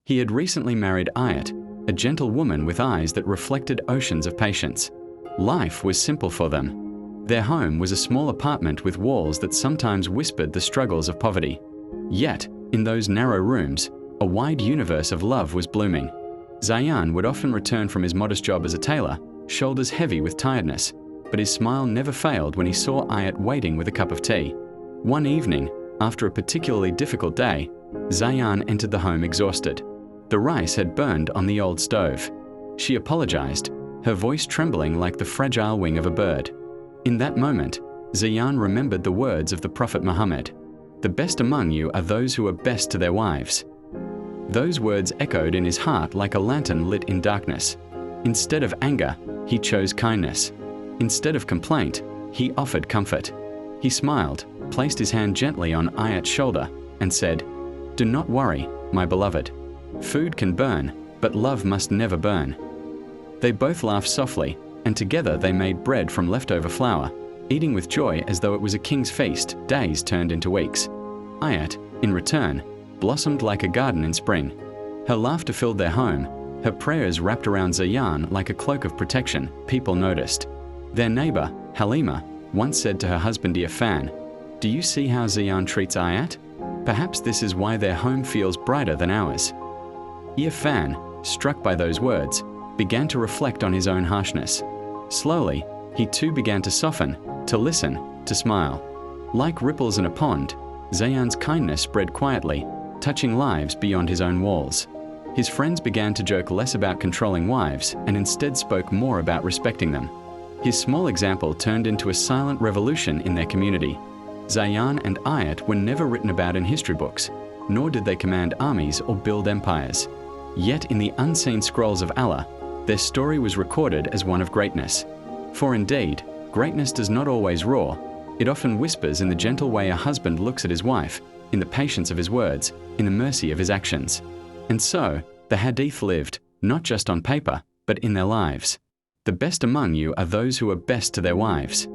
He had recently married Ayat, a gentle woman with eyes that reflected oceans of patience. Life was simple for them. Their home was a small apartment with walls that sometimes whispered the struggles of poverty. Yet, in those narrow rooms, a wide universe of love was blooming. Zayan would often return from his modest job as a tailor, shoulders heavy with tiredness, but his smile never failed when he saw Ayat waiting with a cup of tea. One evening, after a particularly difficult day, Zayan entered the home exhausted. The rice had burned on the old stove. She apologized, her voice trembling like the fragile wing of a bird. In that moment, Zayan remembered the words of the Prophet Muhammad, "The best among you are those who are best to their wives." Those words echoed in his heart like a lantern lit in darkness. Instead of anger, he chose kindness. Instead of complaint, he offered comfort. He smiled, placed his hand gently on Ayat's shoulder, and said, "Do not worry, my beloved. Food can burn, but love must never burn." They both laughed softly, and together they made bread from leftover flour, eating with joy as though it was a king's feast. Days turned into weeks. Ayat, in return, blossomed like a garden in spring. Her laughter filled their home. Her prayers wrapped around Zayan like a cloak of protection. People noticed. Their neighbor, Halima, once said to her husband Irfan, "Do you see how Zayan treats Ayat? Perhaps this is why their home feels brighter than ours." Irfan, struck by those words, began to reflect on his own harshness. Slowly, he too began to soften, to listen, to smile. Like ripples in a pond, Zayan's kindness spread quietly, touching lives beyond his own walls. His friends began to joke less about controlling wives and instead spoke more about respecting them. His small example turned into a silent revolution in their community. Zayan and Ayat were never written about in history books, nor did they command armies or build empires. Yet in the unseen scrolls of Allah, their story was recorded as one of greatness. For indeed, greatness does not always roar. It often whispers in the gentle way a husband looks at his wife, in the patience of his words, in the mercy of his actions. And so, the Hadith lived, not just on paper, but in their lives. The best among you are those who are best to their wives.